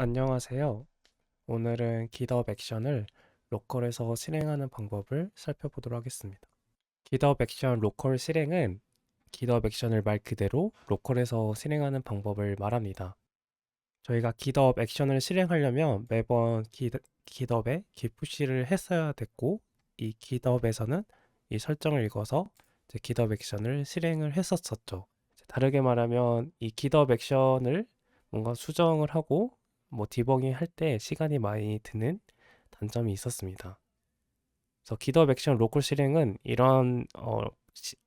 안녕하세요. 오늘은 GitHub 액션을 로컬에서 실행하는 방법을 살펴보도록 하겠습니다. GitHub 액션 로컬 실행은 GitHub 액션을 말 그대로 로컬에서 실행하는 방법을 말합니다. 저희가 GitHub 액션을 실행하려면 매번 GitHub에 git push를 했어야 됐고, 이 GitHub에서는 이 설정을 읽어서 GitHub 액션을 실행을 했었죠. 다르게 말하면 이 GitHub 액션을 뭔가 수정을 하고 뭐 디버깅 할 때 시간이 많이 드는 단점이 있었습니다. 그래서 GitHub 액션 로컬 실행은 이런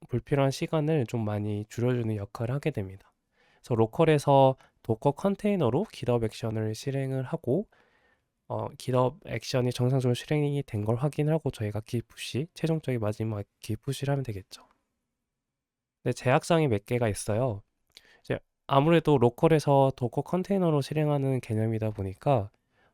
불필요한 시간을 좀 많이 줄여주는 역할을 하게 됩니다. 그래서 로컬에서 도커 컨테이너로 GitHub 액션을 실행을 하고 GitHub 액션이 정상적으로 실행이 된 걸 확인하고 저희가 git push, 최종적인 마지막 git push를 하면 되겠죠. 근데 제약사항이 몇 개가 있어요. 이제 아무래도 로컬에서 도커 컨테이너로 실행하는 개념이다 보니까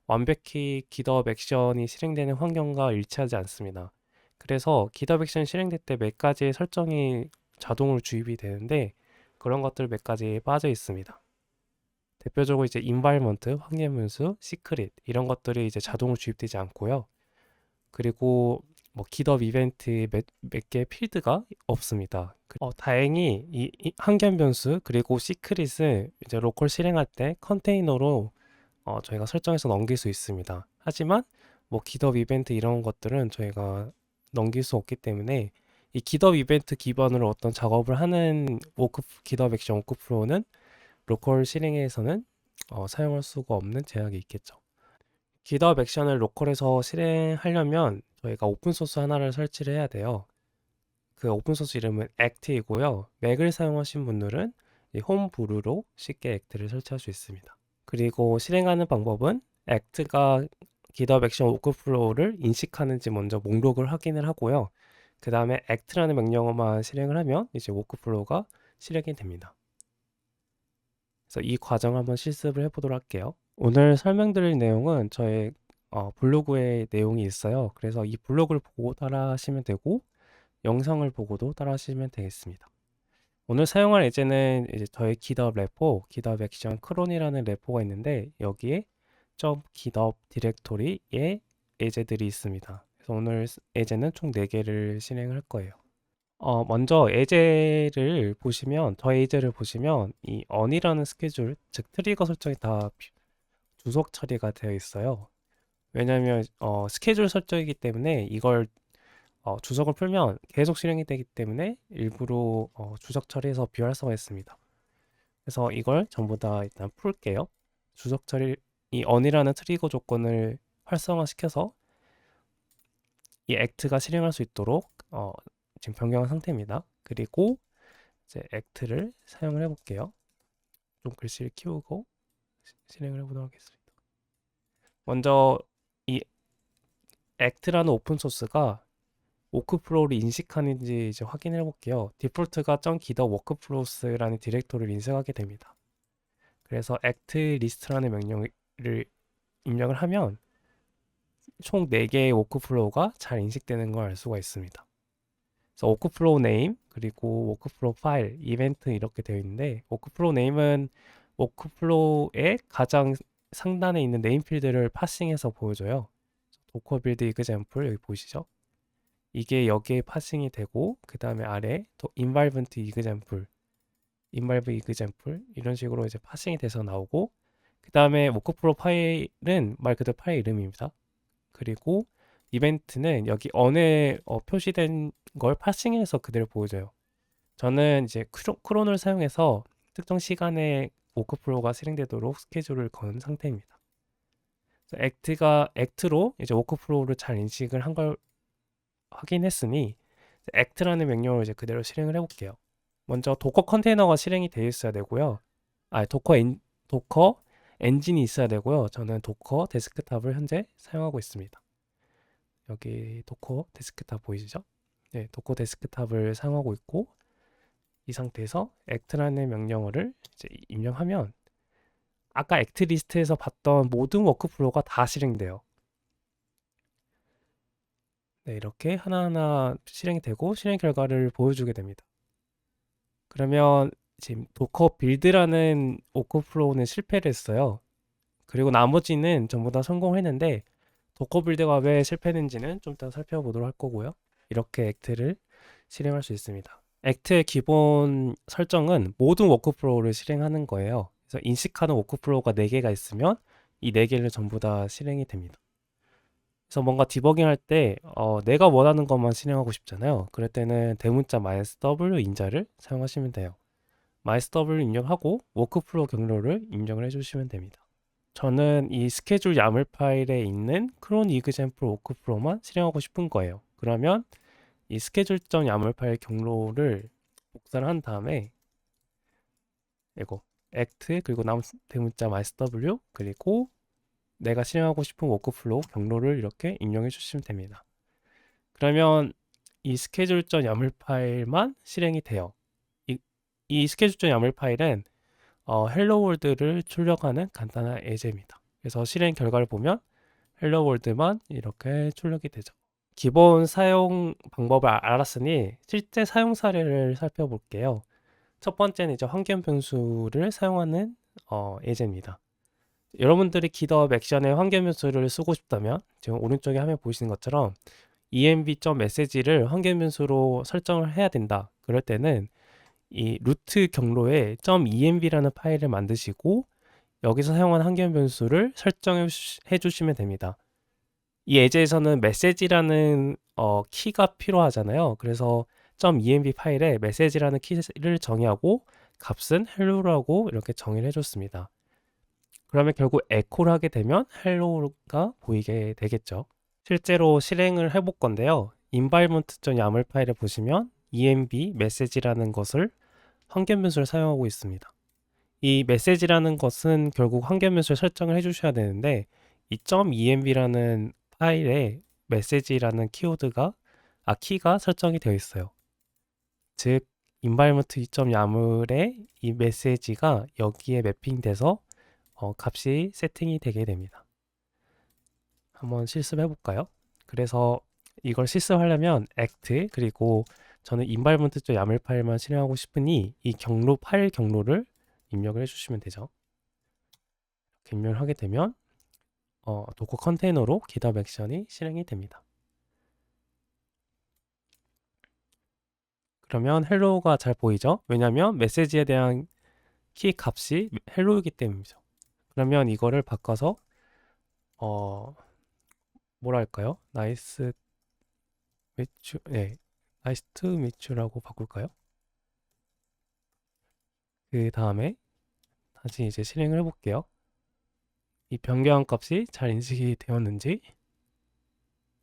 완벽히 GitHub 액션이 실행되는 환경과 일치하지 않습니다. 그래서 GitHub 액션 실행될 때 몇 가지의 설정이 자동으로 주입이 되는데 그런 것들 몇 가지 빠져 있습니다. 대표적으로 이제 environment, 확인 변수, secret 이런 것들이 이제 자동으로 주입되지 않고요. 그리고 뭐 GitHub 이벤트 몇 개의 필드가 없습니다. 다행히 이 항변 변수 그리고 시크릿을 이제 로컬 실행할 때 컨테이너로 저희가 설정해서 넘길 수 있습니다. 하지만 뭐 GitHub 이벤트 이런 것들은 저희가 넘길 수 없기 때문에 이 GitHub 이벤트 기반으로 어떤 작업을 하는 GitHub 액션 워크플로우는 로컬 실행에서는 사용할 수가 없는 제약이 있겠죠. GitHub 액션을 로컬에서 실행하려면 저희가 오픈소스 하나를 설치를 해야 돼요. 그 오픈소스 이름은 act이고요. 맥을 사용하신 분들은 이 홈브루로 쉽게 act를 설치할 수 있습니다. 그리고 실행하는 방법은 act가 GitHub 액션 워크플로우를 인식하는지 먼저 목록을 확인을 하고요. 그 다음에 act라는 명령어만 실행을 하면 이제 워크플로우가 실행이 됩니다. 그래서 이 과정을 한번 실습을 해보도록 할게요. 오늘 설명드릴 내용은 저의 블로그에 내용이 있어요. 그래서 이 블로그를 보고 따라 하시면 되고 영상을 보고도 따라 하시면 되겠습니다. 오늘 사용할 예제는 이제 저의 GitHub 레포, GitHub 액션 크론이라는 레포가 있는데 여기에 .github 디렉토리에 예제들이 있습니다. 그래서 오늘 예제는 총 4개를 실행할 거예요. 먼저 예제를 보시면 저의 예제를 보시면 이 on이라는 스케줄, 즉 트리거 설정이 다 주석 처리가 되어 있어요. 왜냐하면 스케줄 설정이기 때문에 이걸 주석을 풀면 계속 실행이 되기 때문에 일부러 주석 처리해서 비활성화했습니다. 그래서 이걸 전부 다 일단 풀게요. 주석 처리 이 on이라는 트리거 조건을 활성화시켜서 이 act가 실행할 수 있도록 지금 변경한 상태입니다. 그리고 이제 act를 사용을 해볼게요. 좀 글씨를 키우고 실행을 해보도록 하겠습니다. 먼저 이 act라는 오픈 소스가 워크플로우를 인식하는지 이제 확인해 볼게요. 디폴트가 .github workflows라는 디렉토리를 인식하게 됩니다. 그래서 act list라는 명령을 입력을 하면 총 4개의 워크플로우가 잘 인식되는 걸 알 수가 있습니다. 그래서 워크플로우 네임 그리고 워크플로우 파일, 이벤트 이렇게 되어 있는데 워크플로우 네임은 워크플로우의 가장 상단에 있는 네임 필드를 파싱해서 보여줘요. 도커 빌드 이그젬플 여기 보이시죠? 이게 여기에 파싱이 되고 그 다음에 아래 또 involvent example, involve example 이런 식으로 이제 파싱이 돼서 나오고 그 다음에 워크플로우 파일은 말 그대로 파일 이름입니다. 그리고 이벤트는 여기 언에 표시된 걸 파싱해서 그대로 보여줘요. 저는 이제 크론을 사용해서 특정 시간에 워크플로우가 실행되도록 스케줄을 건 상태입니다. 액트로 이제 워크플로우를 잘 인식을 한 걸 확인했으니 act라는 명령을 이제 그대로 실행을 해볼게요. 먼저 도커 컨테이너가 실행이 되어 있어야 되고요. 도커 엔진이 있어야 되고요. 저는 도커 데스크탑을 현재 사용하고 있습니다. 여기 도커 데스크탑 보이시죠? 네, 도커 데스크탑을 사용하고 있고 이 상태에서 act라는 명령어를 이제 입력하면 아까 액트 리스트에서 봤던 모든 워크플로우가 다 실행돼요. 네, 이렇게 하나하나 실행이 되고 실행 결과를 보여주게 됩니다. 그러면 지금 도커 빌드라는 워크플로우는 실패를 했어요. 그리고 나머지는 전부 다 성공했는데 도커 빌드가 왜 실패했는지는 좀 이따 살펴보도록 할 거고요. 이렇게 액트를 실행할 수 있습니다. 액트의 기본 설정은 모든 워크플로우를 실행하는 거예요. 그래서 인식하는 워크플로우가 4개가 있으면 이 4개를 전부 다 실행이 됩니다. 그래서 뭔가 디버깅 할 때 내가 원하는 것만 실행하고 싶잖아요. 그럴 때는 대문자 -w 인자를 사용하시면 돼요. -w 입력하고 워크플로우 경로를 입력을 해주시면 됩니다. 저는 이 스케줄 야물 파일에 있는 크론 이그젬플 워크플로우만 실행하고 싶은 거예요. 그러면 이 스케줄.야물 파일 경로를 복사를 한 다음에 이거 act 그리고 남은 대문자 -w 그리고 내가 실행하고 싶은 워크플로우 경로를 이렇게 입력해 주시면 됩니다. 그러면 이 스케줄.야물 파일만 실행이 돼요. 이 스케줄.야물 파일은 헬로 월드를 출력하는 간단한 예제입니다. 그래서 실행 결과를 보면 헬로 월드만 이렇게 출력이 되죠. 기본 사용 방법을 알았으니 실제 사용 사례를 살펴볼게요. 첫 번째는 이제 환경 변수를 사용하는 예제입니다. 여러분들이 GitHub 액션의 환경 변수를 쓰고 싶다면 지금 오른쪽에 화면 보시는 것처럼 env.message를 환경 변수로 설정을 해야 된다. 그럴 때는 이 루트 경로에 .env라는 파일을 만드시고 여기서 사용한 환경 변수를 설정해 주시면 됩니다. 이 예제에서는 메시지라는 키가 필요하잖아요. 그래서 .env 파일에 메시지라는 키를 정의하고 값은 hello라고 이렇게 정의를 해줬습니다. 그러면 결국 에코를 하게 되면 hello가 보이게 되겠죠. 실제로 실행을 해볼 건데요. environment.yaml 파일을 보시면 env 메시지라는 것을 환경 변수를 사용하고 있습니다. 이 메시지라는 것은 결국 환경 변수를 설정을 해주셔야 되는데 이 .env라는 파일에 메시지라는 키가 설정이 되어 있어요. 즉 environment.yaml의 이 메시지가 여기에 매핑돼서 값이 세팅이 되게 됩니다. 한번 실습해 볼까요? 그래서 이걸 실습하려면 act 그리고 저는 environment.yaml 파일만 실행하고 싶으니 이 경로 파일 경로를 입력을 해주시면 되죠. 이렇게 입력을 하게 되면 도커 컨테이너로 GitHub 액션이 실행이 됩니다. 그러면 헬로우가 잘 보이죠? 왜냐하면 메시지에 대한 키 값이 헬로우이기 때문이죠. 그러면 이거를 바꿔서 뭐라 할까요? 나이스 미추, 네, 나이스 투 미추라고 바꿀까요? 그 다음에 다시 이제 실행을 해볼게요. 이 변경한 값이 잘 인식이 되었는지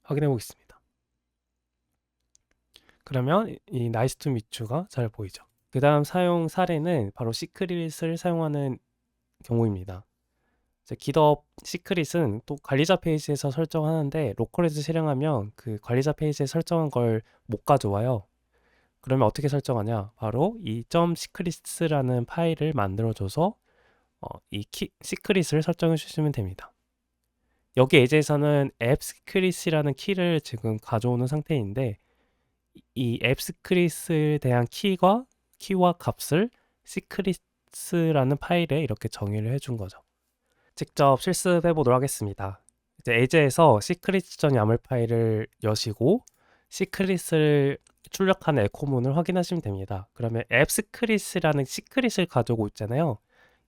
확인해 보겠습니다. 그러면 이 나이스 투 미추가 잘 보이죠. 그 다음 사용 사례는 바로 시크릿을 사용하는 경우입니다. GitHub 시크릿은 또 관리자 페이지에서 설정하는데 로컬에서 실행하면 그 관리자 페이지에 설정한 걸 못 가져와요. 그러면 어떻게 설정하냐? 바로 이 .secrets라는 파일을 만들어줘서 시크릿을 설정해 주시면 됩니다. 여기 예제에서는 appsecret이라는 키를 지금 가져오는 상태인데 이 appsecret에 대한 키와 값을 secrets라는 파일에 이렇게 정의를 해준 거죠. 직접 실습해 보도록 하겠습니다. 이제 예제에서 secret.yaml 파일을 여시고 secret을 출력하는 에코문을 확인하시면 됩니다. 그러면 appsecret이라는 시크릿을 가지고 있잖아요.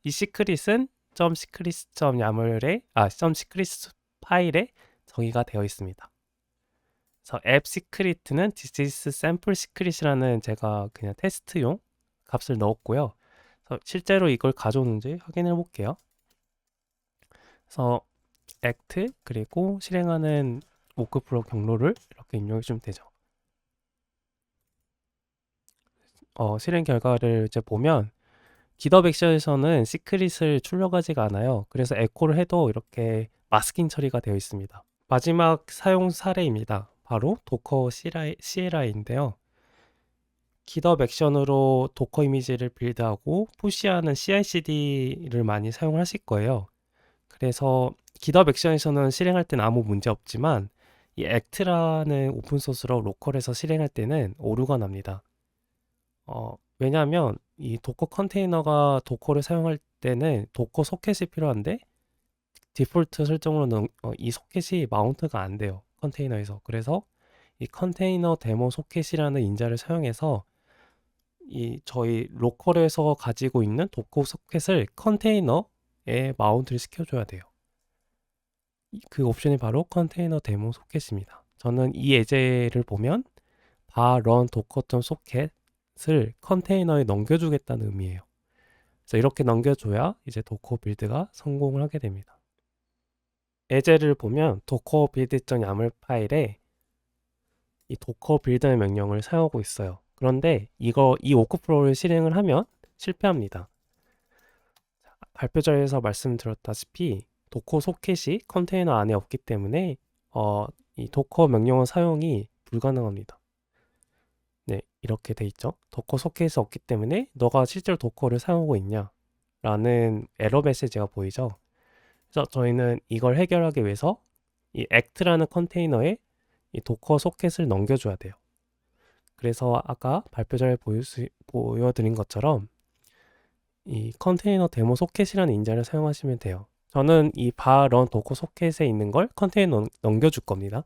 이 시크릿은 .secret.yaml에 .secret 파일에 정의가 되어 있습니다. 그래서 appsecret는 this is sample secret이라는 제가 그냥 테스트용 값을 넣었고요. 그래서 실제로 이걸 가져오는지 확인해 볼게요. 그래서 act 그리고 실행하는 워크플로우 경로를 이렇게 입력해 주면 되죠. 실행 결과를 이제 보면 GitHub 액션에서는 시크릿을 출력하지가 않아요. 그래서 에코를 해도 이렇게 마스킹 처리가 되어 있습니다. 마지막 사용 사례입니다. 바로 도커 CLI인데요. GitHub 액션으로 도커 이미지를 빌드하고 푸시하는 CI/CD를 많이 사용하실 거예요. 그래서 GitHub 액션에서는 실행할 때는 아무 문제 없지만 이 act라는 오픈소스로 로컬에서 실행할 때는 오류가 납니다. 왜냐하면 이 도커 컨테이너가 도커를 사용할 때는 도커 소켓이 필요한데 디폴트 설정으로는 이 소켓이 마운트가 안 돼요. 컨테이너에서. 그래서 이 컨테이너 데모 소켓이라는 인자를 사용해서 이 저희 로컬에서 가지고 있는 도커 소켓을 컨테이너에 마운트를 시켜줘야 돼요. 그 옵션이 바로 컨테이너 데모 소켓입니다. 저는 이 예제를 보면 run docker.socket을 컨테이너에 넘겨주겠다는 의미예요. 그래서 이렇게 넘겨줘야 이제 도커 빌드가 성공을 하게 됩니다. 예제를 보면 docker build.yaml 파일에 이 docker 빌드의 명령을 사용하고 있어요. 그런데 이 워크플로우를 실행을 하면 실패합니다. 발표자에서 말씀드렸다시피 도커 소켓이 컨테이너 안에 없기 때문에 이 도커 명령어 사용이 불가능합니다. 네, 이렇게 돼 있죠. 도커 소켓이 없기 때문에 너가 실제로 도커를 사용하고 있냐? 라는 에러 메시지가 보이죠. 그래서 저희는 이걸 해결하기 위해서 이 act라는 컨테이너에 이 도커 소켓을 넘겨줘야 돼요. 그래서 아까 발표자에 보여드린 것처럼 이 컨테이너 데모 소켓이라는 인자를 사용하시면 돼요. 저는 이 run 도커 소켓에 있는 걸 컨테이너 넘겨줄 겁니다.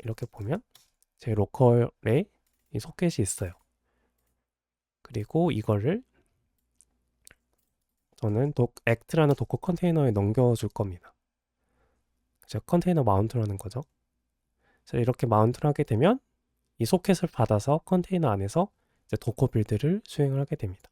이렇게 보면 제 로컬에 이 소켓이 있어요. 그리고 이거를 저는 act라는 도커 컨테이너에 넘겨줄 겁니다. 제가 컨테이너 마운트라는 거죠. 그래서 이렇게 마운트를 하게 되면 이 소켓을 받아서 컨테이너 안에서 이제 도커 빌드를 수행을 하게 됩니다.